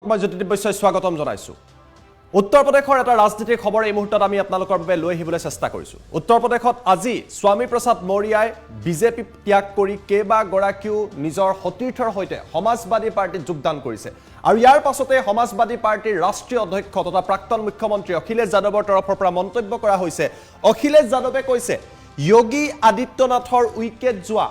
মই জ্যোতিদীপ বৈশ্যই স্বাগতম জনাইছো। উত্তৰ প্ৰদেশৰ এটা ৰাজনীতিৰ খবৰ এই মুহূৰ্তত আমি আপোনালোকৰ বাবে লৈ আহিবলৈ চেষ্টা কৰিছো। উত্তৰ প্ৰদেশত আজি স্বামী প্ৰসাদ মৌৰ্যাই বিজেপি ত্যাগ কৰি কেইবাগৰাকীও নিজৰ সতীৰ্থৰ সৈতে সমাজবাদী পাৰ্টিত যোগদান কৰিছে। আৰু ইয়াৰ পাছতে সমাজবাদী পাৰ্টিৰ ৰাষ্ট্ৰীয় অধ্যক্ষ তথা প্ৰাক্তন মুখ্যমন্ত্ৰী অখিলেশ যাদৱৰ তৰফৰ পৰা মন্তব্য কৰা হৈছে। অখিলেশ যাদৱে কৈছে যোগী আদিত্যনাথৰ উইকেট যোৱা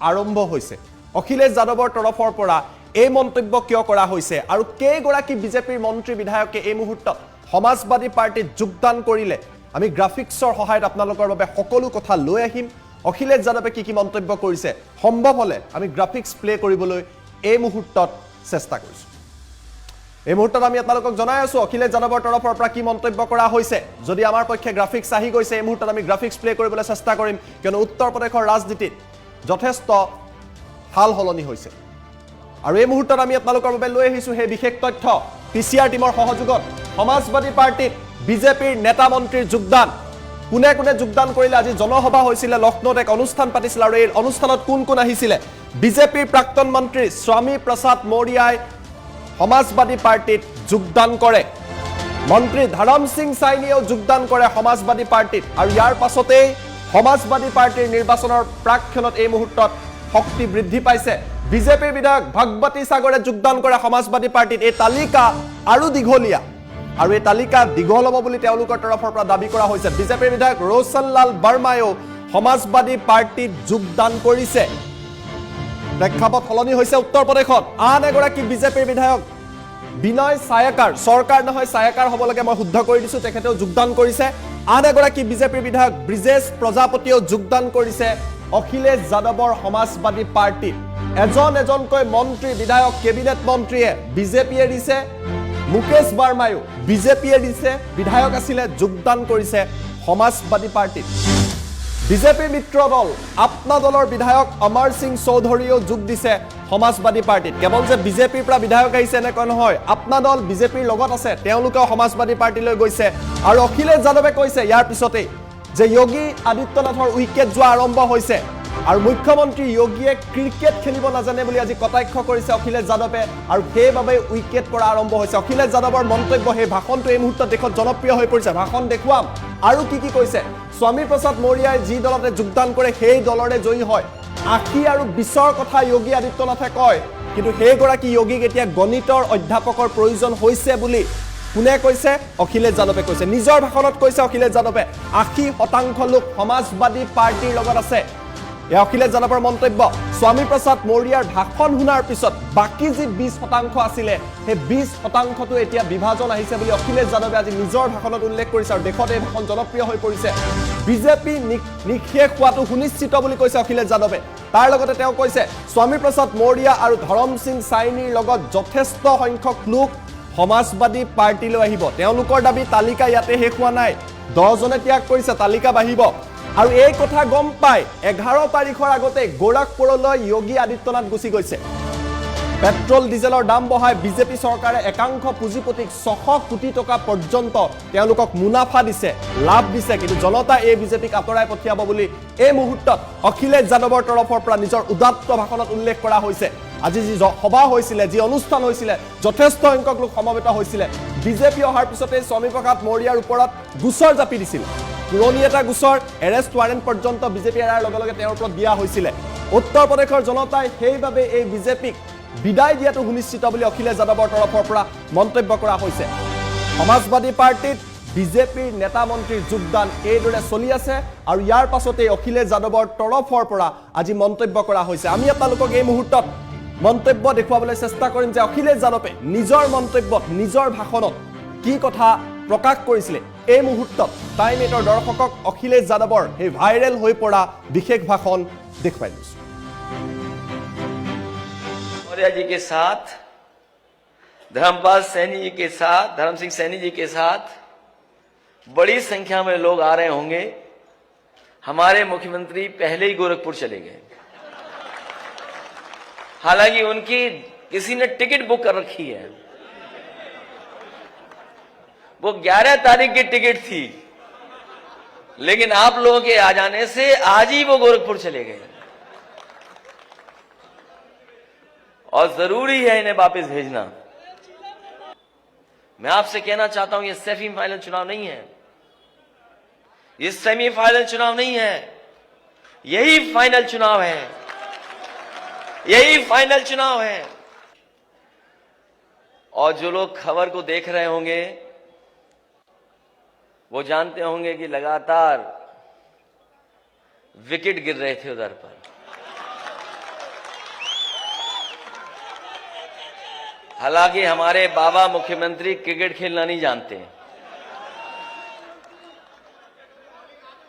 আৰম্ভ হৈছে। অখিলেশ যাদৱৰ তৰফৰ পৰা এই মন্তব্য কিয় কৰা হৈছে আৰু কেইগৰাকী বিজেপিৰ মন্ত্ৰী বিধায়কে এই মুহূৰ্তত সমাজবাদী পাৰ্টিত যোগদান কৰিলে আমি গ্ৰাফিক্সৰ সহায়ত আপোনালোকৰ বাবে সকলো কথা লৈ আহিম। অখিলেশ যাদৱে কি মন্তব্য কৰিছে সম্ভৱ হলে আমি গ্ৰাফিক্স প্লে কৰিবলৈ এই মুহূৰ্তত চেষ্টা কৰিছো। এই মুহূৰ্তত আমি আপোনালোকক জনাই আছো অখিলেশ যাদৱৰ তৰফৰ পৰা কি মন্তব্য কৰা হৈছে। যদি আমাৰ পক্ষে গ্ৰাফিক্স আহি গৈছে এই মুহূৰ্তত আমি গ্ৰাফিক্স প্লে কৰিবলৈ চেষ্টা কৰিম, কিয়নো উত্তৰ প্ৰদেশৰ ৰাজনীতিত যথেষ্ট হাল সলনি হৈছে। আৰু এই মুহূৰ্তত আমি আপোনালোকৰ বাবে লৈ আহিছো সেই বিশেষ তথ্য পিচিআৰ টিমৰ সহযোগত সমাজবাদী পাৰ্টিত বিজেপিৰ নেতা মন্ত্ৰীৰ যোগদান। কোনে কোনে যোগদান কৰিলে আজি জনসভা হৈছিল, লক্ষ্ণৌত এক অনুষ্ঠান পাতিছিল আৰু এই অনুষ্ঠানত কোন কোন আহিছিলে। বিজেপিৰ প্ৰাক্তন মন্ত্ৰী স্বামী প্ৰসাদ মৌৰ্যাই সমাজবাদী পাৰ্টিত যোগদান কৰে। মন্ত্ৰী ধৰম সিং সাইনিয়েও যোগদান কৰে সমাজবাদী পাৰ্টিত। আৰু ইয়াৰ পাছতেই সমাজবাদী পাৰ্টিৰ নিৰ্বাচনৰ প্ৰাক্ষণত এই মুহূৰ্তত শক্তি বৃদ্ধি পাইছে। বিজেপিৰ বিধায়ক ভগৱতী সাগৰে যোগদান কৰে সমাজবাদী পাৰ্টিত। এই তালিকা আৰু দীঘলীয়া আৰু এই তালিকা দীঘল হ'ব বুলি তেওঁলোকৰ তৰফৰ পৰা দাবী কৰা হৈছে। বিজেপিৰ বিধায়ক ৰোশনলাল বৰ্মায়ো সমাজবাদী পাৰ্টিত যোগদান কৰিছে। প্ৰেক্ষাপট সলনি হৈছে উত্তৰ প্ৰদেশত। আন এগৰাকী বিজেপিৰ বিধায়ক বিনয় সায়কাৰ, চৰকাৰ নহয় সায়কাৰ হ'ব লাগে, মই শুদ্ধ কৰি দিছো, তেখেতেও যোগদান কৰিছে। আন এগৰাকী বিজেপিৰ বিধায়ক ব্ৰিজেশ প্ৰজাপতিয়েও যোগদান কৰিছে অখিলেশ যাদৱৰ সমাজবাদী পাৰ্টিত। এজনকৈ মন্ত্ৰী বিধায়ক কেবিনেট মন্ত্ৰীয়ে বিজেপিয়ে দিছে, মুকেশ বাৰ্মায়ো বিজেপিয়ে দিছে, বিধায়ক আছিলে, যোগদান কৰিছে সমাজবাদী পাৰ্টিত। বিজেপিৰ মিত্ৰ দল আপনা দলৰ বিধায়ক অমৰ সিং চৌধুৰীয়েও যোগ দিছে সমাজবাদী পাৰ্টিত। কেৱল যে বিজেপিৰ পৰা বিধায়ক আহিছে এনেকৈ নহয়, আপনা দল বিজেপিৰ লগত আছে, তেওঁলোকেও সমাজবাদী পাৰ্টিলৈ গৈছে। আৰু অখিলেশ যাদৱে কৈছে ইয়াৰ পিছতেই যে যোগী আদিত্যনাথৰ উইকেট যোৱা আৰম্ভ হৈছে আৰু মুখ্যমন্ত্ৰী যোগীয়ে ক্ৰিকেট খেলিব নাজানে বুলি আজি কটাক্ষ কৰিছে অখিলেশ যাদৱে, আৰু সেইবাবে উইকেট পৰা আৰম্ভ হৈছে। অখিলেশ যাদৱৰ মন্তব্য, সেই ভাষণটো এই মুহূৰ্তত দেশত জনপ্ৰিয় হৈ পৰিছে। ভাষণ দেখুৱাম আৰু কি কৈছে। স্বামী প্ৰসাদ মৌৰ্যাই যি দলতে যোগদান কৰে সেই দলৰে জয়ী হয়। ৮০ আৰু ২০ৰ কথা যোগী আদিত্যনাথে কয়, কিন্তু সেইগৰাকী যোগীক এতিয়া গণিতৰ অধ্যাপকৰ প্ৰয়োজন হৈছে বুলি কোনে কৈছে? অখিলেশ যাদৱে কৈছে। নিজৰ ভাষণত কৈছে অখিলেশ যাদৱে ৮০% লোক সমাজবাদী পাৰ্টিৰ লগত আছে। এই অখিলেশ যাদৱৰ মন্তব্য। স্বামী প্ৰসাদ মৌৰ্যাৰ ভাষণ শুনাৰ পিছত বাকী যি ২০% আছিলে সেই ২০%টো এতিয়া বিভাজন আহিছে বুলি অখিলেশ যাদৱে আজি নিজৰ ভাষণত উল্লেখ কৰিছে। আৰু দেশত এই ভাষণ জনপ্ৰিয় হৈ পৰিছে। বিজেপি নিঃশেষ হোৱাটো সুনিশ্চিত বুলি কৈছে অখিলেশ যাদৱে। তাৰ লগতে তেওঁ কৈছে স্বামী প্ৰসাদ মৌৰ্যা আৰু ধৰম সিং সাইনিৰ লগত যথেষ্ট সংখ্যক লোক সমাজবাদী পাৰ্টিলৈ আহিব। তেওঁলোকৰ দাবী তালিকা ইয়াতে শেষ হোৱা নাই, 10জনে ত্যাগ কৰিছে, তালিকা বাঢ়িব। আৰু এই কথা গম পাই 11 তাৰিখৰ আগতে গোৰখপুৰলৈ যোগী আদিত্যনাথ গুচি গৈছে। পেট্ৰল ডিজেলৰ দাম বঢ়াই বিজেপি চৰকাৰে একাংশ পুঁজিপতিক 600 কোটি টকা পৰ্যন্ত তেওঁলোকক মুনাফা দিছে, লাভ দিছে, কিন্তু জনতা এই বিজেপিক আঁতৰাই পঠিয়াব বুলি এই মুহূৰ্তত অখিলেশ যাদৱৰ তৰফৰ পৰা নিজৰ উদাত্ত ভাষণত উল্লেখ কৰা হৈছে। আজি যি সভা হৈছিলে, যি অনুষ্ঠান হৈছিলে, যথেষ্ট সংখ্যক লোক সমবেত হৈছিলে। বিজেপি অহাৰ পিছতে স্বামী প্ৰসাদ মৌৰ্যাৰ ওপৰত গোচৰ জাপি দিছিল। পুৰণি এটা গোচৰ, এৰেষ্ট ৱাৰেণ্ট পৰ্যন্ত বিজেপি এৰাৰ লগে লগে তেওঁৰ ওপৰত দিয়া হৈছিলে। উত্তৰ প্ৰদেশৰ জনতাই সেইবাবে এই বিজেপিক বিদায় দিয়াটো সুনিশ্চিত বুলি অখিলেশ যাদৱৰ তৰফৰ পৰা মন্তব্য কৰা হৈছে। সমাজবাদী পাৰ্টিত বিজেপিৰ নেতা মন্ত্ৰীৰ যোগদান এইদৰে চলি আছে আৰু ইয়াৰ পাছতেই অখিলেশ যাদৱৰ তৰফৰ পৰা আজি মন্তব্য কৰা হৈছে। আমি আপোনালোকক এই মুহূৰ্তত মন্তব্য দেখুৱাবলৈ চেষ্টা কৰিম যে অখিলেশ যাদৱে নিজৰ মন্তব্যত, নিজৰ ভাষণত কি কথা প্ৰকাশ কৰিছিলে। এই মুহূৰ্তত টাইম 8ৰ দৰ্শকক অখিলেশ যাদৱৰ সেই ভাইৰেল হৈ পৰা বিশেষ ভাষণ দেখুৱাই দিছোঁ। मौर्य जी के साथ, धर्मपाल सैनी जी के साथ, धर्म सिंह सैनी जी के साथ बड़ी संख्या में लोग आ रहे होंगे। हमारे मुख्यमंत्री पहले ही गोरखपुर चले गए, हालांकि उनकी किसी ने टिकट बुक कर रखी है। वो 11 तारीख की टिकट थी, लेकिन आप लोगों के आ जाने से आज ही वो गोरखपुर चले गए और जरूरी है इन्हें वापस भेजना। मैं आपसे कहना चाहता हूं ये सेमीफाइनल चुनाव नहीं है, ये सेमीफाइनल चुनाव नहीं है, यही फाइनल चुनाव है, यही फाइनल चुनाव है। और जो लोग खबर को देख रहे होंगे वो जानते होंगे कि लगातार विकेट गिर रहे थे उधर पर। हालांकि हमारे बाबा मुख्यमंत्री क्रिकेट खेलना नहीं जानते।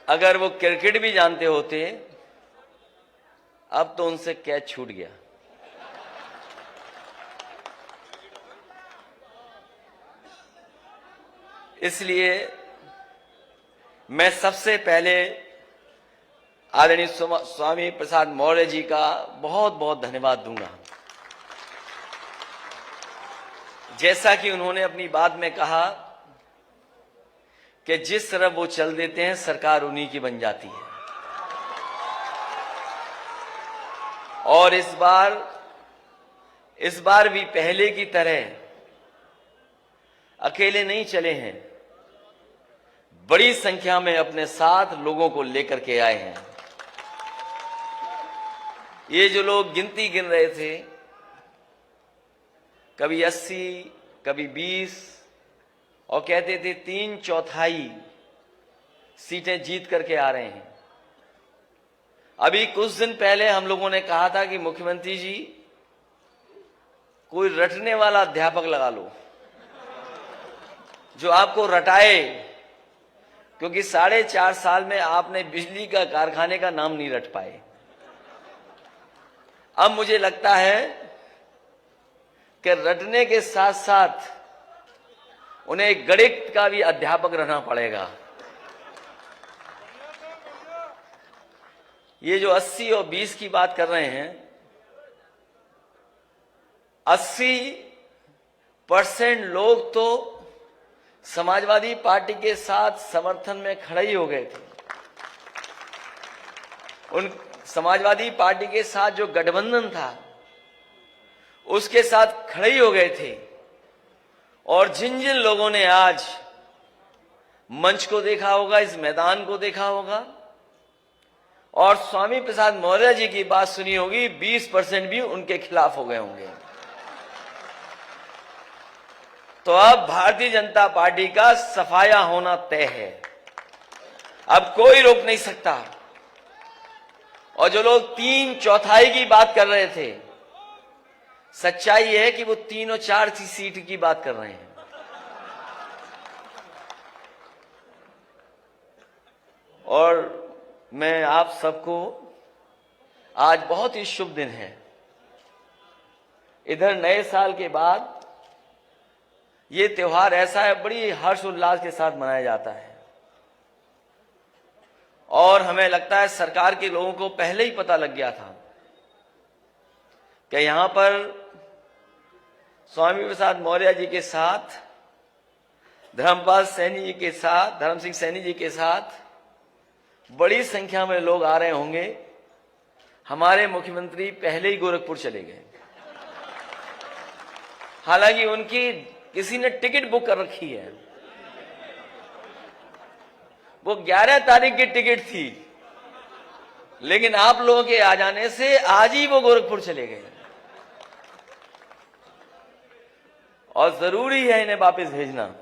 अगर वो क्रिकेट भी जानते होते अब तो उनसे कैच छूट गया। इसलिए मैं सबसे पहले आदरणीय स्वामी प्रसाद मौर्य जी का बहुत बहुत धन्यवाद दूंगा। जैसा कि उन्होंने अपनी बात में कहा कि जिस तरफ वो चल देते हैं सरकार उन्हीं की बन जाती है। और इस बार भी पहले की तरह अकेले नहीं चले हैं, बड़ी संख्या में अपने साथ लोगों को लेकर के आए हैं। ये जो लोग गिनती गिन रहे थे, कभी 80, कभी 20, और कहते थे 3/4 सीटें जीत करके आ रहे हैं। अभी कुछ दिन पहले हम लोगों ने कहा था कि मुख्यमंत्री जी कोई रटने वाला अध्यापक लगा लो जो आपको रटाए, क्योंकि 4.5 साल में आपने बिजली का कारखाने का नाम नहीं रट पाए। अब मुझे लगता है कि रटने के साथ साथ उन्हें गणित का भी अध्यापक रहना पड़ेगा। ये जो 80 और 20 की बात कर रहे हैं, 80% लोग तो समाजवादी पार्टी के साथ समर्थन में खड़े ही हो गए थे। उन समाजवादी पार्टी के साथ जो गठबंधन था उसके साथ खड़े ही हो गए थे। और जिन जिन लोगों ने आज मंच को देखा होगा, इस मैदान को देखा होगा और स्वामी प्रसाद मौर्य जी की बात सुनी होगी, 20% भी उनके खिलाफ हो गए होंगे। तो अब भारतीय जनता पार्टी का सफाया होना तय है, अब कोई रोक नहीं सकता। और जो लोग 3/4 की बात कर रहे थे, सच्चाई है कि वो 3 और 4 सीट की बात कर रहे हैं। और मैं आप सबको, आज बहुत ही शुभ दिन है। इधर नए साल के बाद ये त्योहार ऐसा है, बड़ी हर्ष उल्लास के साथ मनाया जाता है। और हमें लगता है सरकार के लोगों को पहले ही पता लग गया था कि यहां पर स्वामी प्रसाद मौर्य जी के साथ, धर्मपाल सैनी जी के साथ, धर्म सिंह सैनी जी के साथ बड़ी संख्या में लोग आ रहे होंगे। हमारे मुख्यमंत्री पहले ही गोरखपुर चले गए, हालांकि उनकी किसी ने टिकट बुक कर रखी है। वो 11 तारीख की टिकट थी, लेकिन आप लोगों के आ जाने से आज ही वो गोरखपुर चले गए। और जरूरी है इन्हें वापस भेजना,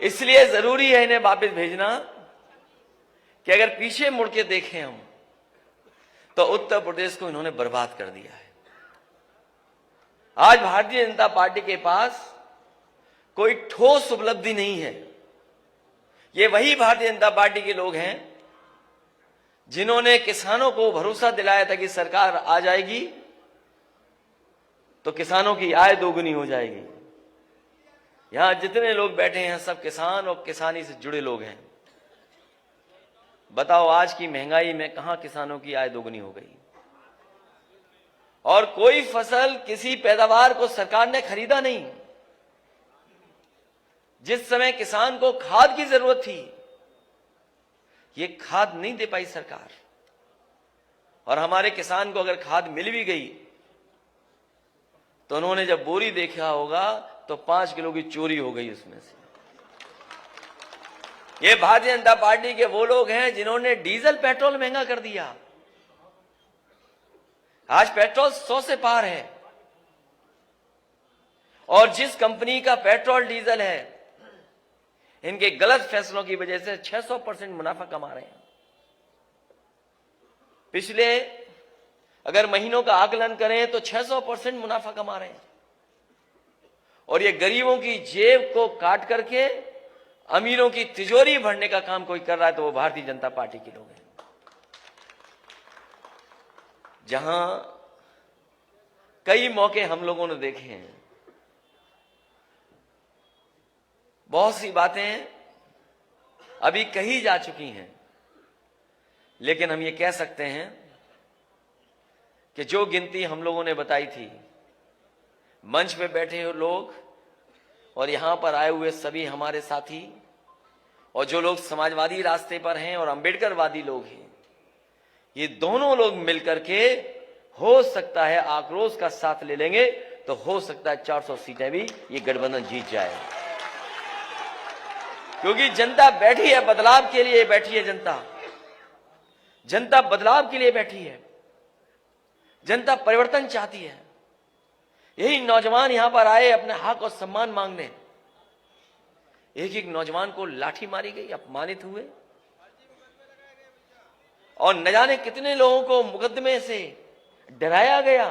इसलिए जरूरी है इन्हें वापस भेजना कि अगर पीछे मुड़ के देखें हम तो उत्तर प्रदेश को इन्होंने बर्बाद कर दिया है। आज भारतीय जनता पार्टी के पास कोई ठोस उपलब्धि नहीं है। ये वही भारतीय जनता पार्टी के लोग हैं जिन्होंने किसानों को भरोसा दिलाया था कि सरकार आ जाएगी तो किसानों की आय दोगुनी हो जाएगी। यहां जितने लोग बैठे हैं सब किसान और किसानी से जुड़े लोग हैं। बताओ आज की महंगाई में कहां किसानों की आय दोगुनी हो गई? और कोई फसल, किसी पैदावार को सरकार ने खरीदा नहीं। जिस समय किसान को खाद की जरूरत थी, ये खाद नहीं दे पाई सरकार। और हमारे किसान को अगर खाद मिल भी गई तो उन्होंने जब बोरी देखा होगा तो 5 किलो की चोरी हो गई उसमें से। ये भारतीय जनता पार्टी के वो लोग हैं जिन्होंने डीजल पेट्रोल महंगा कर दिया। आज पेट्रोल 100 से पार है, और जिस कंपनी का पेट्रोल डीजल है, इनके गलत फैसलों की वजह से 600% मुनाफा कमा रहे हैं। पिछले अगर महीनों का आकलन करें तो 600% मुनाफा कमा रहे हैं, और ये गरीबों की जेब को काट करके अमीरों की तिजोरी भरने का काम कोई कर रहा है तो वो भारतीय जनता पार्टी के लोग हैं। जहां कई मौके हम लोगों ने देखे हैं, बहुत सी बातें अभी कही जा चुकी हैं, लेकिन हम ये कह सकते हैं कि जो गिनती हम लोगों ने बताई थी, मंच पे बैठे हुए लोग और यहां पर आए हुए सभी हमारे साथी, और जो लोग समाजवादी रास्ते पर हैं और अंबेडकरवादी लोग हैं, ये दोनों लोग मिलकर के हो सकता है आक्रोश का साथ ले लेंगे तो हो सकता है 400 सीटें भी ये गठबंधन जीत जाए। क्योंकि जनता बैठी है बदलाव के लिए, बैठी है जनता बदलाव के लिए बैठी है, जनता परिवर्तन चाहती है। यही नौजवान यहां पर आए अपने हक और सम्मान मांगने। एक एक नौजवान को लाठी मारी गई, अपमानित हुए, और न जाने कितने लोगों को मुकदमे से डराया गया।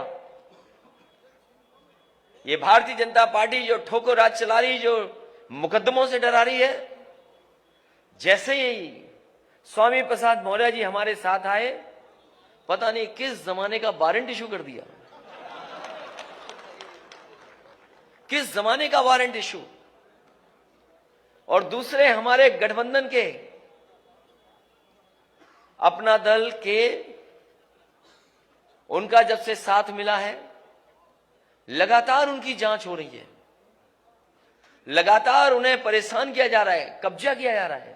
ये भारतीय जनता पार्टी जो ठोकर राज चला रही, जो मुकदमों से डरा रही है, जैसे ही स्वामी प्रसाद मौर्य जी हमारे साथ आए, पता नहीं किस जमाने का वारंट इशू कर दिया, किस जमाने का वारंट इशू। और दूसरे हमारे गठबंधन के अपना दल के, उनका जब से साथ मिला है, लगातार उनकी जांच हो रही है, लगातार उन्हें परेशान किया जा रहा है, कब्जा किया जा रहा है।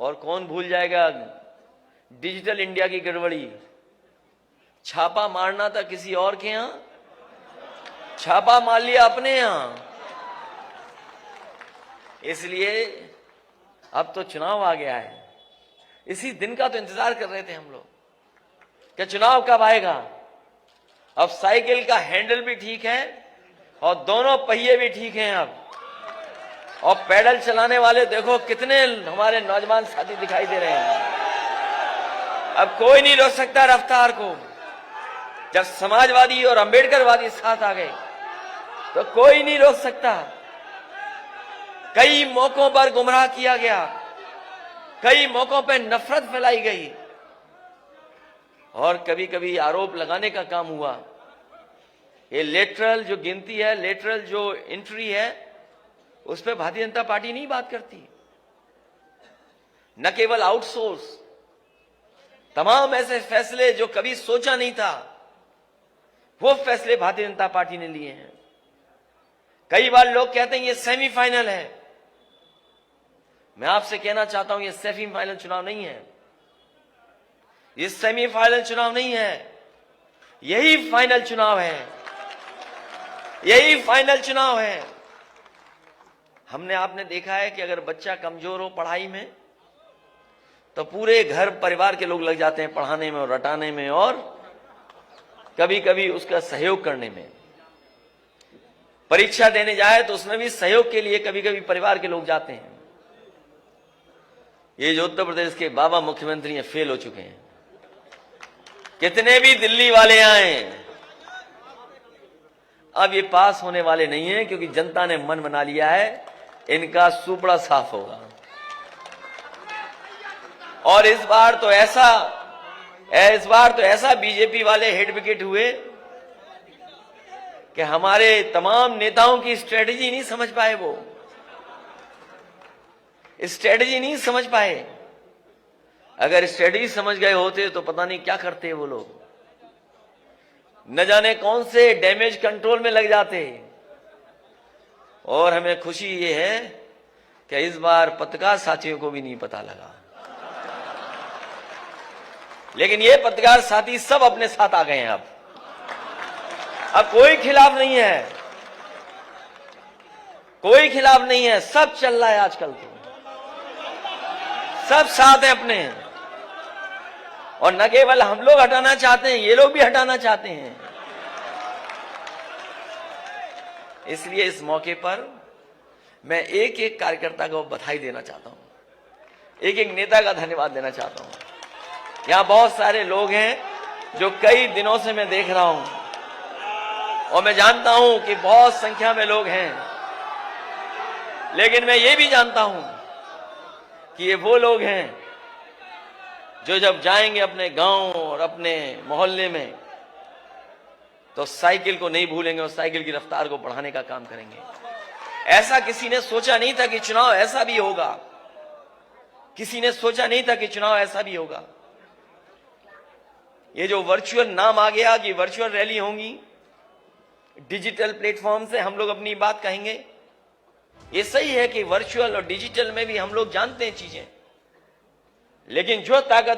और कौन भूल जाएगा डिजिटल इंडिया की गड़बड़ी। छापा मारना था किसी और के यहां, छापा मार लिया अपने यहां। इसलिए अब तो चुनाव आ गया है, इसी दिन का तो इंतजार कर रहे थे हम लोग कि चुनाव कब आएगा। अब साइकिल का हैंडल भी ठीक है और दोनों पहिए भी ठीक हैं अब, और पैडल चलाने वाले देखो कितने हमारे नौजवान साथी दिखाई दे रहे हैं। अब कोई नहीं रोक सकता रफ्तार को। जब समाजवादी और अंबेडकरवादी साथ आ गए तो कोई नहीं रोक सकता। कई मौकों पर गुमराह किया गया, कई मौकों पर नफरत फैलाई गई, और कभी कभी आरोप लगाने का काम हुआ। ये लेटरल जो गिनती है, लेटरल जो एंट्री है, उस पर भारतीय जनता पार्टी नहीं बात करती। न केवल आउटसोर्स, तमाम ऐसे फैसले जो कभी सोचा नहीं था, वो फैसले भारतीय जनता पार्टी ने लिए हैं। कई बार लोग कहते हैं ये सेमीफाइनल है। मैं आपसे कहना चाहता हूं ये सेमीफाइनल चुनाव नहीं है, ये सेमीफाइनल चुनाव नहीं है, यही फाइनल चुनाव है, यही फाइनल चुनाव है। हमने आपने देखा है कि अगर बच्चा कमजोर हो पढ़ाई में तो पूरे घर परिवार के लोग लग जाते हैं पढ़ाने में और रटाने में, और कभी कभी उसका सहयोग करने में। परीक्षा देने जाए तो उसमें भी सहयोग के लिए कभी कभी परिवार के लोग जाते हैं। ये जो उत्तर प्रदेश के बाबा मुख्यमंत्री हैं, फेल हो चुके हैं। कितने भी दिल्ली वाले आए, अब ये पास होने वाले नहीं है, क्योंकि जनता ने मन बना लिया है इनका सुपड़ा साफ होगा। और इस बार तो ऐसा बीजेपी वाले हिट विकेट हुए कि हमारे तमाम नेताओं की स्ट्रेटजी नहीं समझ पाए, वो स्ट्रेटजी नहीं समझ पाए। अगर स्ट्रेटजी समझ गए होते तो पता नहीं क्या करते वो लोग, न जाने कौन से डैमेज कंट्रोल में लग जाते। और हमें खुशी ये है कि इस बार पत्रकार साथियों को भी नहीं पता लगा, लेकिन ये पत्रकार साथी सब अपने साथ आ गए हैं। अब कोई खिलाफ नहीं है, कोई खिलाफ नहीं है, सब चल रहा है आजकल तो, सब साथ हैं अपने। और न केवल हम लोग हटाना चाहते हैं, ये लोग भी हटाना चाहते हैं। इसलिए इस मौके पर मैं एक एक कार्यकर्ता को बधाई देना चाहता हूं, एक एक नेता का धन्यवाद देना चाहता हूं। यहां बहुत सारे लोग हैं जो कई दिनों से मैं देख रहा हूं, और मैं जानता हूं कि बहुत संख्या में लोग हैं, लेकिन मैं ये भी जानता हूं कि ये वो लोग हैं जो जब जाएंगे अपने गांव और अपने मोहल्ले में तो साइकिल को नहीं भूलेंगे और साइकिल की रफ्तार को बढ़ाने का काम करेंगे। ऐसा किसी ने सोचा नहीं था कि चुनाव ऐसा भी होगा, किसी ने सोचा नहीं था कि चुनाव ऐसा भी होगा। ये जो वर्चुअल नाम आ गया कि वर्चुअल रैली होंगी, डिजिटल प्लेटफॉर्म से हम लोग अपनी बात कहेंगे, ये सही है कि वर्चुअल और डिजिटल में भी हम लोग जानते हैं चीजें, लेकिन जो ताकत